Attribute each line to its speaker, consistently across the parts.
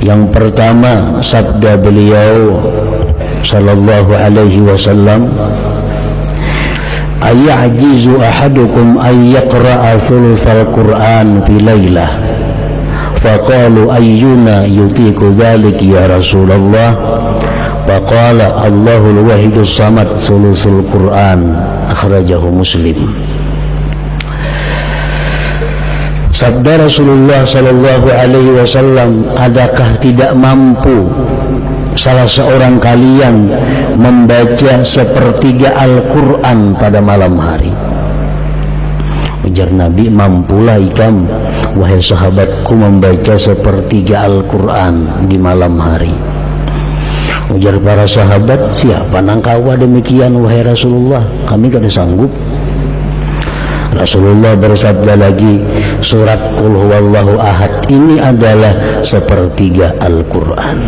Speaker 1: Yang pertama, sabda beliau sallallahu alaihi wasallam, ayajizu ahadukum ay yaqra'a thulutsal Qur'an fi lailah. Faqalu ayyuna yutiqu dzalik ya Rasulullah? Faqala Allahul wahidus samad thulutsul Qur'an. Akhrajahu Muslim. Sabda Rasulullah sallallahu alaihi wasallam, adakah tidak mampu salah seorang kalian membaca sepertiga Al-Quran pada malam hari? Ujar Nabi, mampulah ikam wahai sahabatku membaca sepertiga Al-Quran di malam hari. Ujar para sahabat, siapa nangkawa demikian wahai Rasulullah, kami kada sanggup. Rasulullah bersabda lagi, surat Qul Huwallahu Ahad ini adalah sepertiga Al-Quran.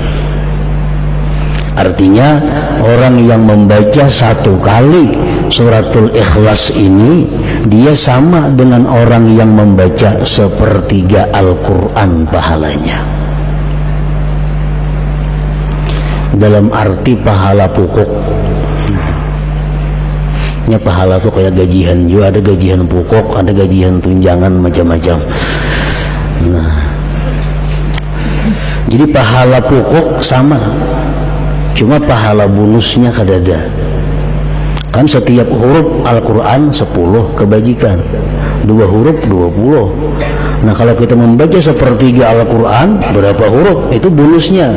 Speaker 1: Artinya orang yang membaca satu kali suratul Ikhlas ini, dia sama dengan orang yang membaca sepertiga Al-Quran pahalanya. Dalam arti pahala pokok. Nya pahala tuh kayak gajian juga, ada gajian pokok, ada gajian tunjangan, macam-macam. Nah, jadi pahala pokok sama, cuma pahala bonusnya kadada. Kan setiap huruf Al-Quran 10 kebajikan, 2 huruf 20. Nah kalau kita membaca sepertiga Al-Quran, berapa huruf? Itu bonusnya.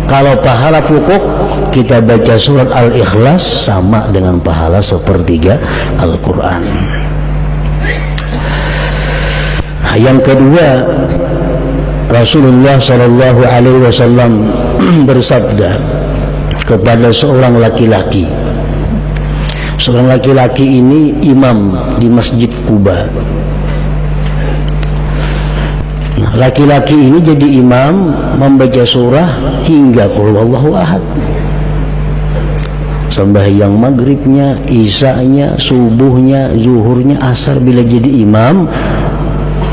Speaker 1: Kalau pahala pokok kita baca surat Al-Ikhlas sama dengan pahala sepertiga Al-Quran. Nah, yang kedua, Rasulullah Shallallahu Alaihi Wasallam bersabda kepada seorang laki-laki. Seorang laki-laki ini imam di Masjid Quba. Nah, laki-laki ini jadi imam membaca surah hingga Qul Huwallahu Ahad. Sembahyang maghribnya, isanya, subuhnya, zuhurnya, asar, bila jadi imam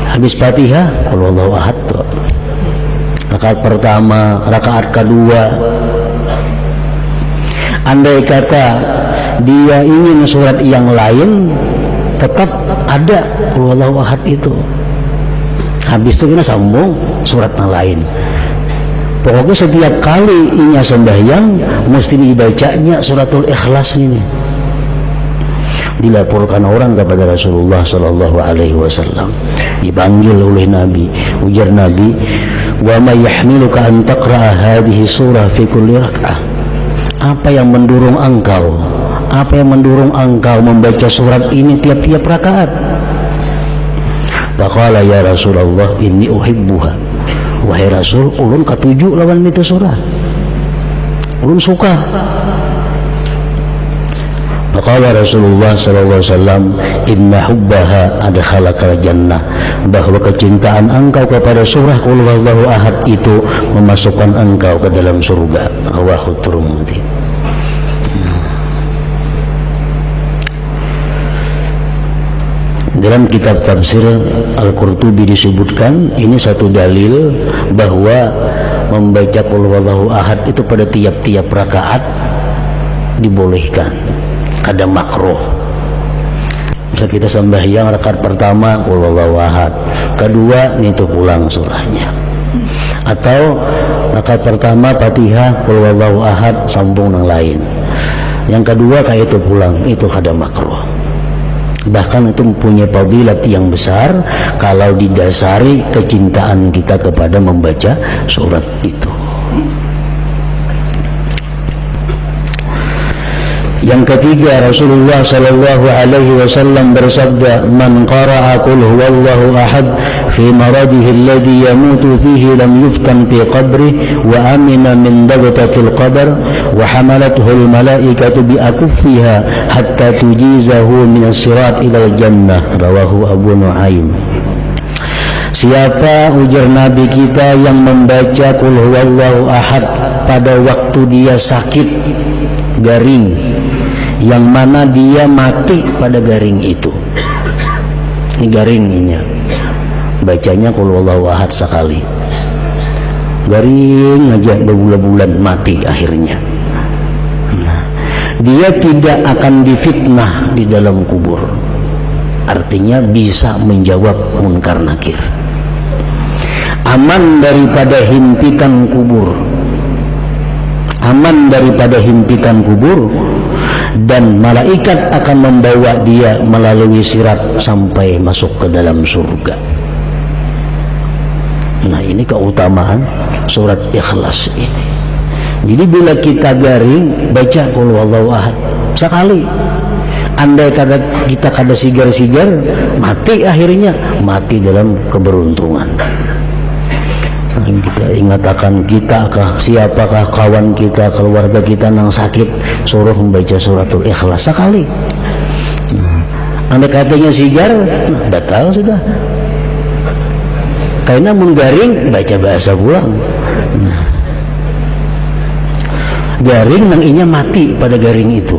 Speaker 1: habis Fatihah Qul Huwallahu Ahad. Rakaat pertama, rakaat kedua, andai kata dia ingin surat yang lain, tetap ada Qul Huwallahu Ahad itu. Habis itu kita sambung surat yang lain. Pokoknya setiap kali inya sembahyang mesti dibacanya suratul Ikhlas ini. Dilaporkan orang kepada Rasulullah sallallahu alaihi wasallam, dipanggil oleh Nabi. Ujar Nabi, "Wa ma yahmiluka an taqra'a hadhihi surah fi kulli rak'ah?" Apa yang mendorong engkau? Apa yang mendorong engkau membaca surat ini tiap-tiap rakaat? Faqala ya Rasulullah inni uhibbuha. Wahai Rasul, ulun katuju lawan itu surah. Ulun suka. Faqala Rasulullah sallallahu alaihi wasallam inna hubbaha adkhalakal jannah. Bahwa kecintaan engkau kepada surah Qul Huwallahu Ahad itu memasukkan engkau ke dalam surga. Rawahu Tirmidzi. Dalam kitab tafsir Al-Qurtubi disebutkan ini satu dalil bahwa membaca Qul Huwallahu Ahad itu pada tiap-tiap rakaat dibolehkan, kada makruh. Bisa kita sembahyang rakaat pertama Qul Huwallahu Ahad, kedua itu pulang surahnya, atau rakaat pertama Fatihah Qul Huwallahu Ahad sambung yang lain, yang kedua kayak itu pulang, itu kada makruh. Bahkan itu mempunyai fadilat yang besar kalau didasari kecintaan kita kepada membaca surat itu. Yang ketiga, Rasulullah sallallahu alaihi wasallam bersabda, "Man qara'a Qul Huwallahu Ahad fi maradihi alladhi yamutu fihi lam yuftan fi qabrihi wa amina min dagtatil qabr wa hamalathu al malaikatu bi akuffiha hatta tujizahu min as-sirat ila al-jannah." Rawahu Abu Nuaim. Siapa, ujar Nabi kita, yang membaca Qul Huwallahu Ahad pada waktu dia sakit garing, yang mana dia mati pada garing itu, ini garingnya, bacanya Qul Huwallahu Ahad sekali, garing aja berbulan-bulan, mati akhirnya. Dia tidak akan difitnah di dalam kubur, artinya bisa menjawab munkar nakir, aman daripada himpitan kubur, aman daripada himpitan kubur, dan malaikat akan membawa dia melalui sirat sampai masuk ke dalam surga. Nah, ini keutamaan surat Ikhlas ini. Jadi bila kita garing baca qul huwallahu ahad sekali, andai kata kita kada sigar-sigar, mati akhirnya, mati dalam keberuntungan. Nah, kita ingatakan kita kah, siapakah kawan kita, keluarga kita nang sakit, suruh membaca suratul Ikhlas sekali. Nah, andai katanya sigar, nah, batal sudah. Karena menggaring baca bahasa pulang. Nah, garing nang inya mati pada garing itu,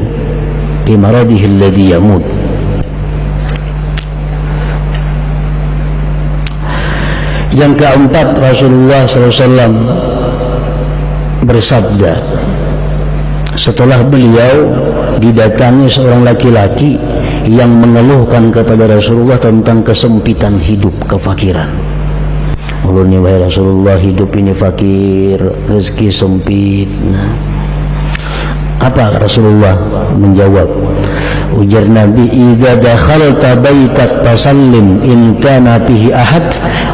Speaker 1: bi maradihil ladzi yamut. Yang keempat, Rasulullah SAW bersabda setelah beliau didatangi seorang laki-laki yang mengeluhkan kepada Rasulullah tentang kesempitan hidup, kefakiran. Ulunnya wahai Rasulullah, hidup ini fakir, rezeki sempit. Nah, apa Rasulullah menjawab? Ujar Nabi, idza dakhalta baitak fasallim in kana fihi ahad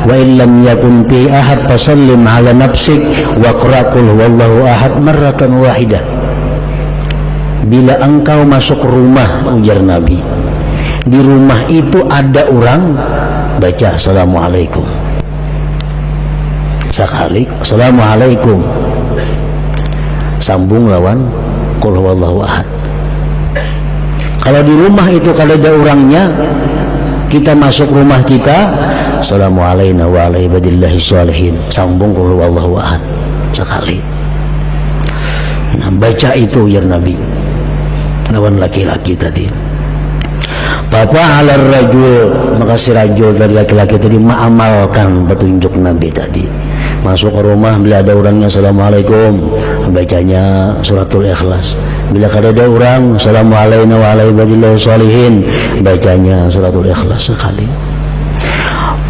Speaker 1: wa in lam yakun fihi ahad fasallim ala nafsik wa qra qul huwallahu ahad marratan wahidah. Bila engkau masuk rumah, ujar Nabi, di rumah itu ada orang, baca assalamualaikum sekali, assalamualaikum, sambung lawan qul huwallahu ahad. Kalau di rumah itu kalau ada orangnya, kita masuk rumah kita, assalamualaikum wa ala ibadillahi sholihin, sambung qul huwallahu ahad sekali. Nah, baca itu ya Nabi lawan laki-laki tadi. Papa ala rajul, maka si rajul dari laki-laki tadi mengamalkan petunjuk Nabi tadi. Masuk ke rumah, bila ada orangnya assalamualaikum, bacanya suratul Ikhlas. Bila ada orang assalamualaikum wa ala ibadillahi sholihin, bacanya suratul Ikhlas sekali.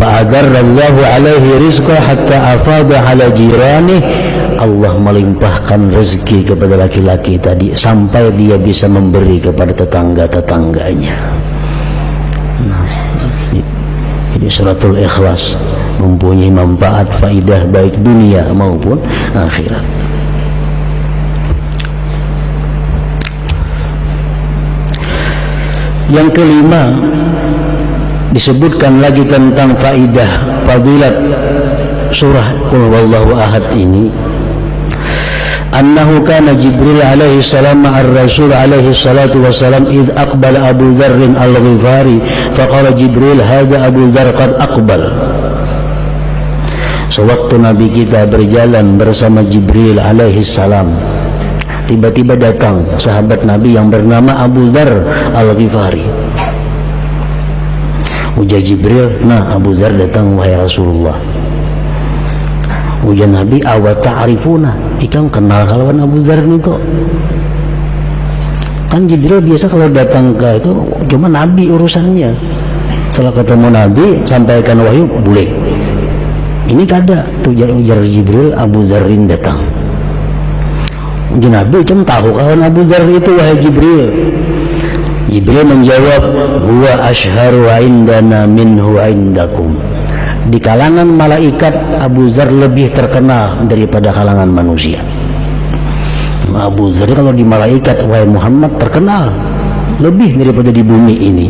Speaker 1: Fa'adarrallahu alaihi rizqa hatta afada ala jirani. Allah melimpahkan rezeki kepada laki-laki tadi sampai dia bisa memberi kepada tetangga-tetangganya. Nah, ini suratul Ikhlas mempunyai manfaat, faidah baik dunia maupun akhirat. Yang kelima, disebutkan lagi tentang faidah fadilat surah qul huwallahu ahad ini. Annahu kana Jibril alaihi salam ma'ar Rasul alaihi salatu wassalam id aqbala Abu Dzar al-Ghifari faqala Jibril hadza Abu Dzar qad aqbal. Sewaktu Nabi kita berjalan bersama Jibril alaihi salam, tiba-tiba datang sahabat Nabi yang bernama Abu Dzar al-Ghifari. Ujar Jibril, nah Abu Dzar datang wahai Rasulullah. Ujar Nabi, awa ta'rifuna, ikam kenal kalawan Abu Dzar itu? Kan Jibril biasa kalau datang ke itu cuma Nabi urusannya. Setelah ketemu Nabi sampaikan wahyu boleh. Ini kada, ujar Jibril, Abu Dzarin datang. Ujar Nabi, ikam tahu kawan Abu Dzar itu wahai Jibril? Jibril menjawab, huwa ashharu indana minhu indakum. Di kalangan malaikat Abu Dzar lebih terkenal daripada kalangan manusia. Abu Dzar kalau di malaikat wahai Muhammad terkenal lebih daripada di bumi ini.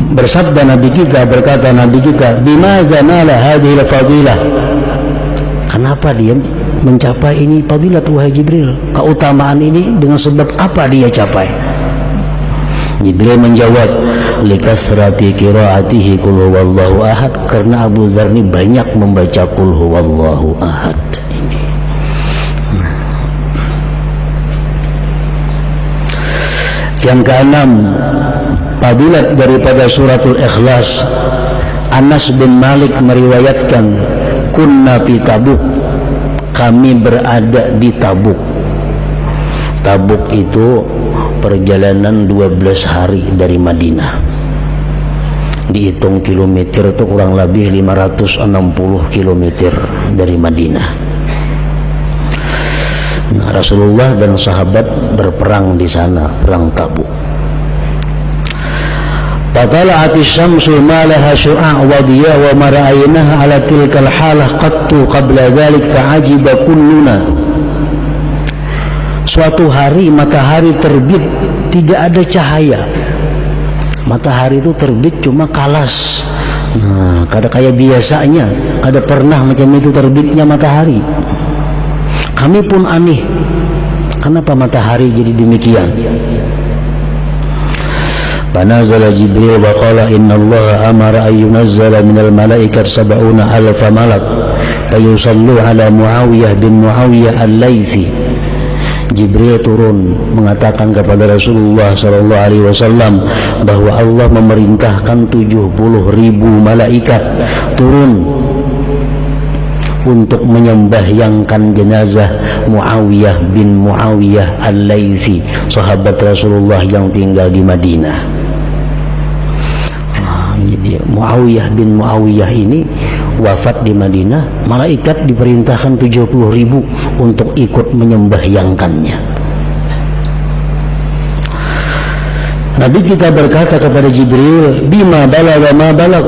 Speaker 1: Bersabda Nabi kita, berkata Nabi kita, bimaza nala hadhil fadilah. Kenapa dia mencapai ini fadilat wahai Jibril? Keutamaan ini dengan sebab apa dia capai? Jibril menjawab, likasrati qiraatihi qul huwallahu ahad, karena Abu Dzar ini banyak membaca qul huwallahu ahad ini. Yang keenam, fadilat daripada suratul Ikhlas, Anas bin Malik meriwayatkan, kunna fi Tabuk, kami berada di Tabuk. Tabuk itu perjalanan 12 hari dari Madinah. Dihitung kilometer itu kurang lebih 560 kilometer dari Madinah. Nah, Rasulullah dan sahabat berperang di sana, perang Tabuk. Fatala'at asy-syamsu ma laha syu'a' wa diya wa ma ra'aynaha 'ala tilka al-halah qattu qabla dhalik fa'ajiba kulluna. Suatu hari matahari terbit, tidak ada cahaya. Matahari itu terbit cuma kalas. Nah, kada kayak biasanya, kada pernah macam itu terbitnya matahari. Kami pun aneh, kenapa matahari jadi demikian? Fanazala Jibril wa qala innallaha amara an yunazzala minal malaikat 70,000 malak fayusallu ala Muawiyah bin Muawiyah al-Laythi. Jibril turun mengatakan kepada Rasulullah SAW bahwa Allah memerintahkan 70.000 malaikat turun untuk menyembahyangkan jenazah Muawiyah bin Muawiyah al-Laythi, sahabat Rasulullah yang tinggal di Madinah. Jadi Muawiyah bin Muawiyah ini wafat di Madinah, malaikat diperintahkan 70.000 untuk ikut menyembahyangkannya. Nabi kita berkata kepada Jibril, bima balagha ma balag,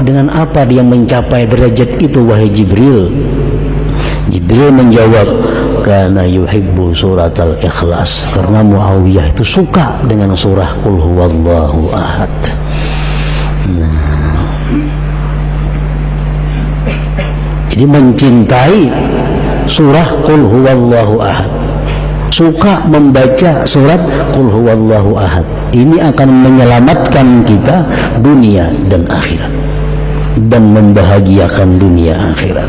Speaker 1: dengan apa dia mencapai derajat itu wahai Jibril? Jibril menjawab, kana yuhibbu surat al-ikhlas, karena Muawiyah itu suka dengan surah qul huwallahu ahad. Jadi mencintai surah qul huwallahu ahad, suka membaca surat qul huwallahu ahad. Ini akan menyelamatkan kita dunia dan akhirat dan membahagiakan dunia akhirat.